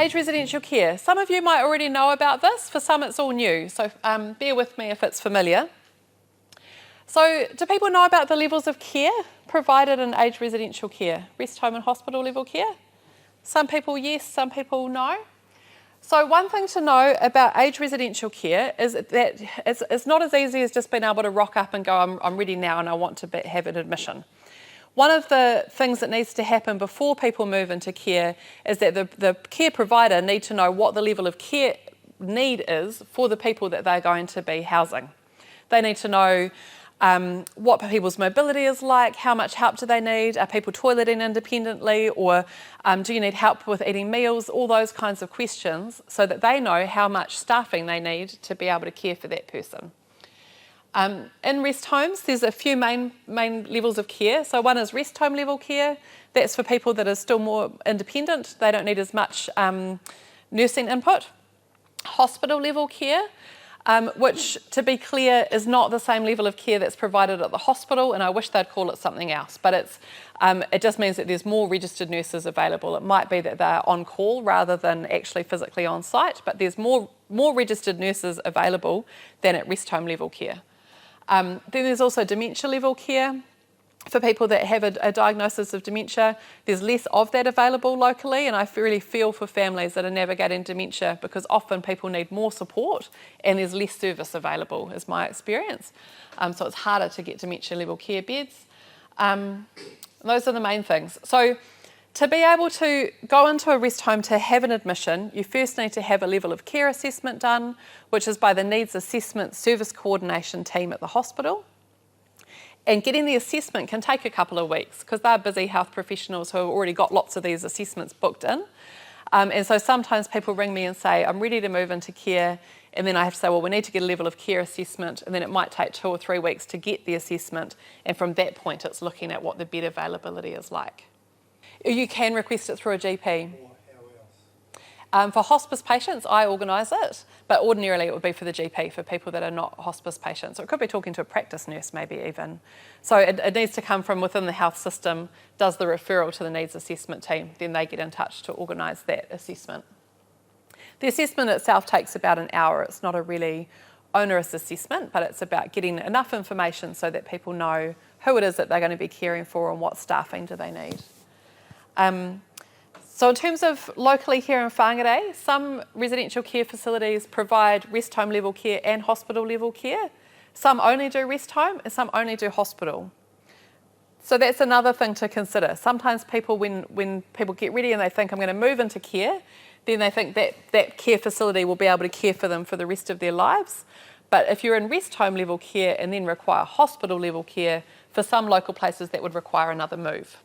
Age residential care. Some of you might already know about this, for some it's all new, so bear with me if it's familiar. So do people know about the levels of care provided in age residential care? Rest home and hospital level care? Some people yes, some people no. So one thing to know about age residential care is that it's not as easy as just being able to rock up and go, I'm ready now and I want to have an admission. One of the things that needs to happen before people move into care is that the care provider need to know what the level of care need is for the people that they're going to be housing. They need to know what people's mobility is like, how much help do they need, are people toileting independently, or do you need help with eating meals, all those kinds of questions, so that they know how much staffing they need to be able to care for that person. In rest homes, there's a few main levels of care. So one is rest home level care. That's for people that are still more independent. They don't need as much nursing input. Hospital level care, which, to be clear, is not the same level of care that's provided at the hospital, and I wish they'd call it something else, but it just means that there's more registered nurses available. It might be that they're on call rather than actually physically on site, but there's more registered nurses available than at rest home level care. Then there's also dementia level care. For people that have a diagnosis of dementia, there's less of that available locally, and I really feel for families that are navigating dementia because often people need more support and there's less service available, is my experience. So it's harder to get dementia level care beds. Those are the main things. So to be able to go into a rest home to have an admission, you first need to have a level of care assessment done, which is by the Needs Assessment Service Coordination team at the hospital. And getting the assessment can take a couple of weeks because they're busy health professionals who have already got lots of these assessments booked in. And so sometimes people ring me and say, I'm ready to move into care, and then I have to say, well, we need to get a level of care assessment, and then it might take 2 or 3 weeks to get the assessment, and from that point it's looking at what the bed availability is like. You can request it through a GP. For hospice patients, I organise it, but ordinarily it would be for the GP for people that are not hospice patients. So it could be talking to a practice nurse maybe even. So it needs to come from within the health system, does the referral to the needs assessment team, then they get in touch to organise that assessment. The assessment itself takes about an hour. It's not a really onerous assessment, but it's about getting enough information so that people know who it is that they're going to be caring for and what staffing do they need. So in terms of locally here in Whangarei, some residential care facilities provide rest home level care and hospital level care. Some only do rest home and some only do hospital. So that's another thing to consider. Sometimes people, when people get ready and they think I'm going to move into care, then they think that care facility will be able to care for them for the rest of their lives. But if you're in rest home level care and then require hospital level care, for some local places that would require another move.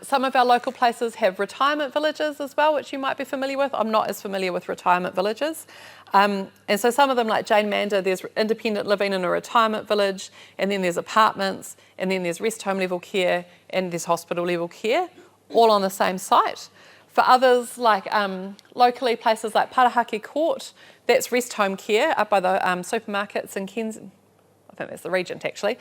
Some of our local places have retirement villages as well, which you might be familiar with. I'm not as familiar with retirement villages. And so some of them, like Jane Mander, there's independent living in a retirement village, and then there's apartments, and then there's rest home level care, and there's hospital level care, all on the same site. For others, like locally, places like Parahaki Court, that's rest home care up by the supermarkets in Kensington. I think that's the Regent actually.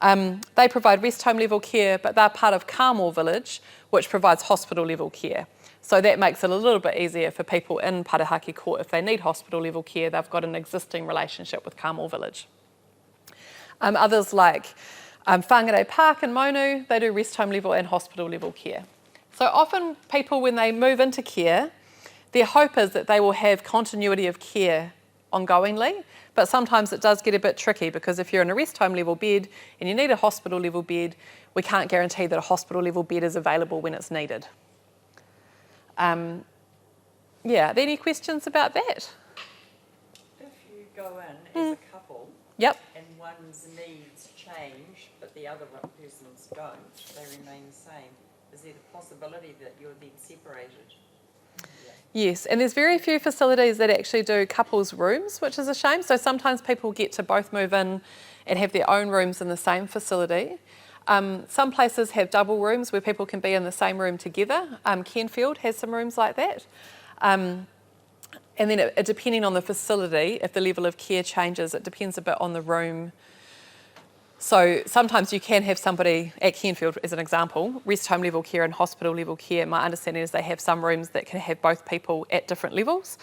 They provide rest home level care, but they're part of Whangārei village, which provides hospital level care. So that makes it a little bit easier for people in Parahaki Court. If they need hospital level care, they've got an existing relationship with Whangārei village. Others like Whangarei Park in Monu, they do rest home level and hospital level care. So often people, when they move into care, their hope is that they will have continuity of care ongoingly, but sometimes it does get a bit tricky because if you're in a rest home level bed and you need a hospital level bed, we can't guarantee that a hospital level bed is available when it's needed. Are there any questions about that? If you go in as a couple, yep, and one's needs change, but the other person's don't, they remain the same, is there the possibility that you're then separated? Yes, and there's very few facilities that actually do couples rooms, which is a shame. So sometimes people get to both move in and have their own rooms in the same facility. Some places have double rooms where people can be in the same room together. Kenfield has some rooms like that. And then depending on the facility, if the level of care changes, it depends a bit on the room So sometimes you can have somebody at Cairnfield, as an example, rest home level care and hospital level care. My understanding is they have some rooms that can have both people at different levels.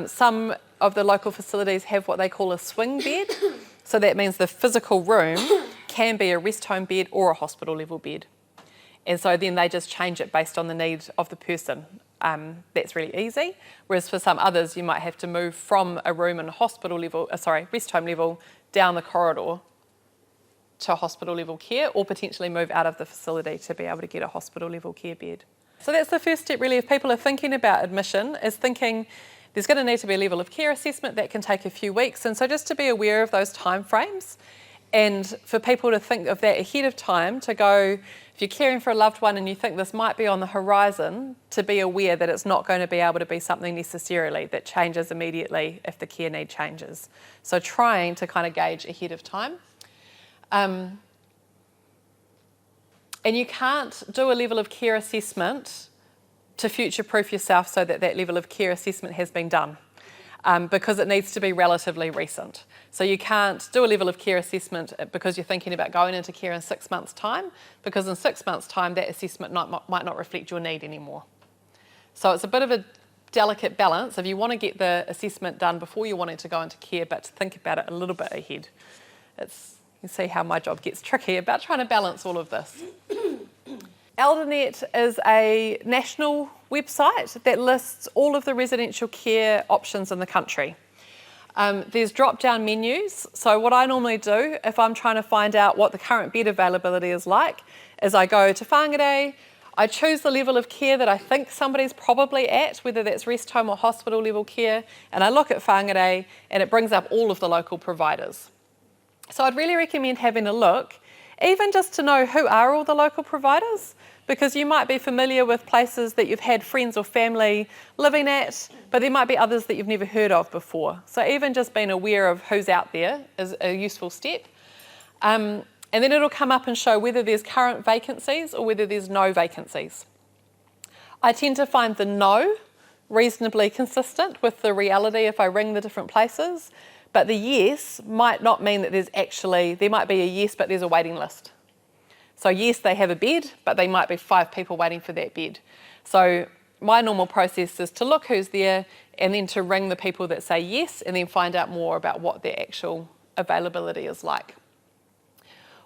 Some of the local facilities have what they call a swing bed. So that means the physical room can be a rest home bed or a hospital level bed. And so then they just change it based on the need of the person. That's really easy. Whereas for some others, you might have to move from a room in hospital level, rest home level, down the corridor to hospital level care, or potentially move out of the facility to be able to get a hospital level care bed. So that's the first step really, if people are thinking about admission, is thinking there's going to need to be a level of care assessment that can take a few weeks. And so just to be aware of those timeframes, and for people to think of that ahead of time, to go, if you're caring for a loved one and you think this might be on the horizon, to be aware that it's not going to be able to be something necessarily that changes immediately if the care need changes. So trying to kind of gauge ahead of time. And you can't do a level of care assessment to future-proof yourself so that that level of care assessment has been done, because it needs to be relatively recent. So you can't do a level of care assessment because you're thinking about going into care in 6 months' time, because in 6 months' time that assessment might not reflect your need anymore. So it's a bit of a delicate balance if you want to get the assessment done before you're wanting to go into care, but to think about it a little bit ahead. You can see how my job gets tricky about trying to balance all of this. Eldernet is a national website that lists all of the residential care options in the country. There's drop-down menus. So what I normally do, if I'm trying to find out what the current bed availability is like, is I go to Whangārei, I choose the level of care that I think somebody's probably at, whether that's rest home or hospital level care, and I look at Whangarei and it brings up all of the local providers. So I'd really recommend having a look, even just to know who are all the local providers, because you might be familiar with places that you've had friends or family living at, but there might be others that you've never heard of before. So even just being aware of who's out there is a useful step. And then it'll come up and show whether there's current vacancies or whether there's no vacancies. I tend to find the no reasonably consistent with the reality if I ring the different places. But the yes might not mean that there might be a yes, but there's a waiting list. So yes, they have a bed, but they might be 5 people waiting for that bed. So my normal process is to look who's there and then to ring the people that say yes and then find out more about what their actual availability is like.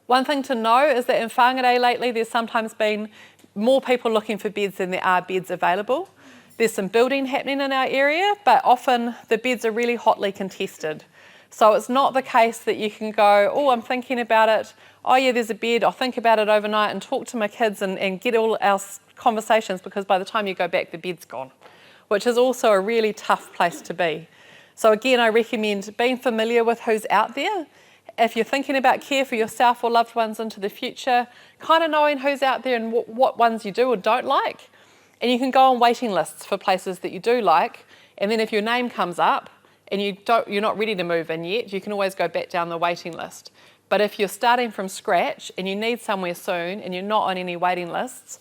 One thing to know is that in Whangarei lately, there's sometimes been more people looking for beds than there are beds available. There's some building happening in our area, but often the beds are really hotly contested. So it's not the case that you can go, oh, I'm thinking about it. Oh yeah, there's a bed. I'll think about it overnight and talk to my kids and get all our conversations, because by the time you go back, the bed's gone, which is also a really tough place to be. So again, I recommend being familiar with who's out there. If you're thinking about care for yourself or loved ones into the future, kind of knowing who's out there and what ones you do or don't like. And you can go on waiting lists for places that you do like, and then if your name comes up and you're not ready to move in yet, you can always go back down the waiting list. But if you're starting from scratch and you need somewhere soon and you're not on any waiting lists,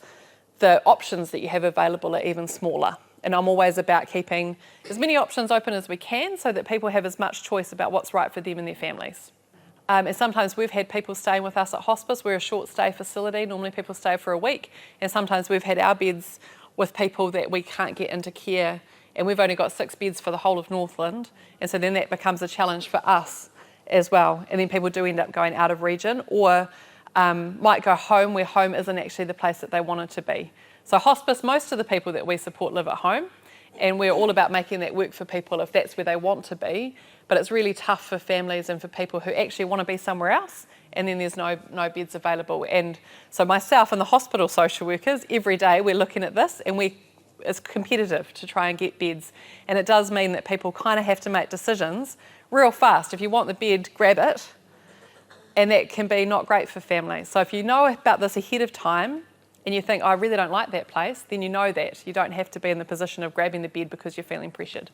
the options that you have available are even smaller. And I'm always about keeping as many options open as we can so that people have as much choice about what's right for them and their families. And sometimes we've had people staying with us at hospice. We're a short stay facility. Normally people stay for a week. And sometimes we've had our beds with people that we can't get into care, and we've only got 6 beds for the whole of Northland, and so then that becomes a challenge for us as well. And then people do end up going out of region, or might go home where home isn't actually the place that they want it to be. So hospice, most of the people that we support live at home, and we're all about making that work for people if that's where they want to be, but it's really tough for families and for people who actually want to be somewhere else, and then there's no beds available. And so myself and the hospital social workers, every day we're looking at this, and it's competitive to try and get beds. And it does mean that people kind of have to make decisions real fast. If you want the bed, grab it, and that can be not great for families. So if you know about this ahead of time, and you think, oh, I really don't like that place, then you know that. You don't have to be in the position of grabbing the bed because you're feeling pressured.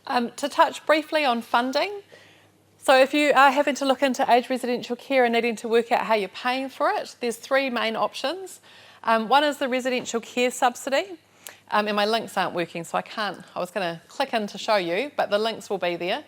To touch briefly on funding, so if you are having to look into aged residential care and needing to work out how you're paying for it, there's 3 main options. One is the residential care subsidy, and my links aren't working, so I was going to click in to show you, but the links will be there.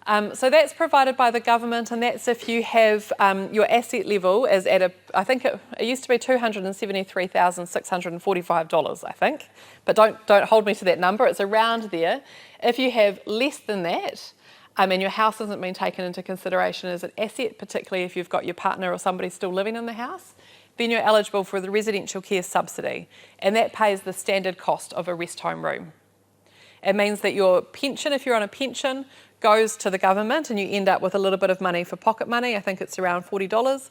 So that's provided by the government, and that's if you have your asset level is at I think it used to be $273,645, I think, but don't hold me to that number, it's around there. If you have less than that, and your house hasn't been taken into consideration as an asset, particularly if you've got your partner or somebody still living in the house, then you're eligible for the residential care subsidy, and that pays the standard cost of a rest home room. It means that your pension, if you're on a pension, goes to the government and you end up with a little bit of money for pocket money. I think it's around $40.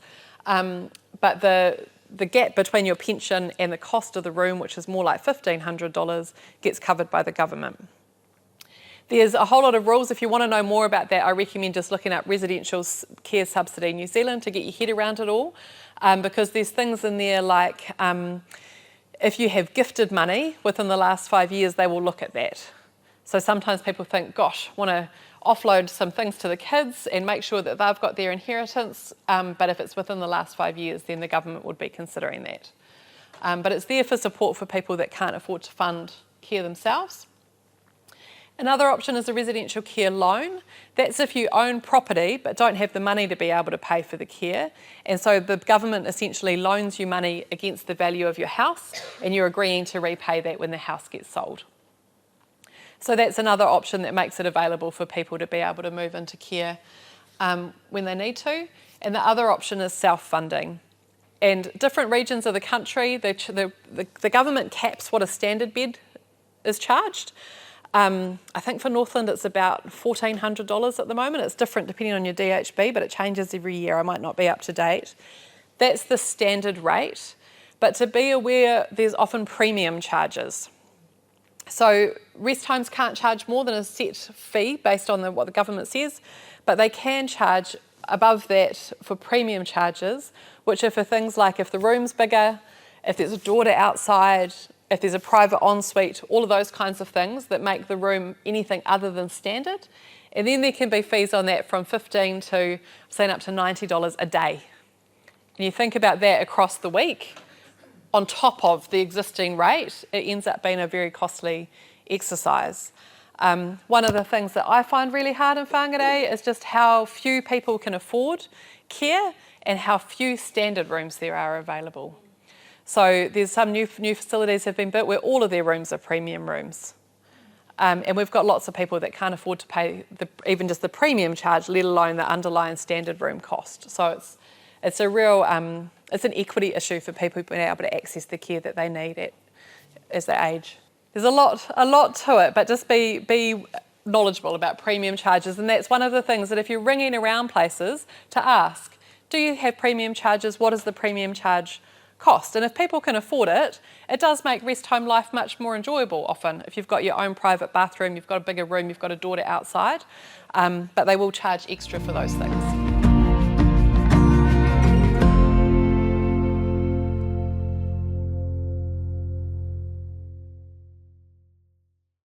But the gap between your pension and the cost of the room, which is more like $1,500, gets covered by the government. There's a whole lot of rules. If you want to know more about that, I recommend just looking up Residential Care Subsidy New Zealand to get your head around it all, because there's things in there like if you have gifted money within the last 5 years, they will look at that. So sometimes people think, gosh, want to offload some things to the kids and make sure that they've got their inheritance, but if it's within the last 5 years, then the government would be considering that. But it's there for support for people that can't afford to fund care themselves. Another option is a residential care loan. That's if you own property but don't have the money to be able to pay for the care. And so the government essentially loans you money against the value of your house, and you're agreeing to repay that when the house gets sold. So that's another option that makes it available for people to be able to move into care when they need to. And the other option is self-funding. And different regions of the country, the government caps what a standard bed is charged. I think for Northland it's about $1,400 at the moment. It's different depending on your DHB, but it changes every year. I might not be up to date. That's the standard rate. But to be aware, there's often premium charges. So rest homes can't charge more than a set fee based on what the government says, but they can charge above that for premium charges, which are for things like if the room's bigger, if there's a daughter outside, if there's a private ensuite, all of those kinds of things that make the room anything other than standard. And then there can be fees on that from $15 to, saying up to $90 a day. And you think about that across the week, on top of the existing rate, it ends up being a very costly exercise. One of the things that I find really hard in Whangarei is just how few people can afford care and how few standard rooms there are available. So there's some new facilities have been built where all of their rooms are premium rooms. And we've got lots of people that can't afford to pay even just the premium charge, let alone the underlying standard room cost. So it's a real, it's an equity issue for people being able to access the care that they need as they age. There's a lot to it, but just be knowledgeable about premium charges. And that's one of the things that if you're ringing around places to ask, do you have premium charges? What is the premium charge cost? And if people can afford it, it does make rest home life much more enjoyable often. If you've got your own private bathroom, you've got a bigger room, you've got a daughter outside, but they will charge extra for those things.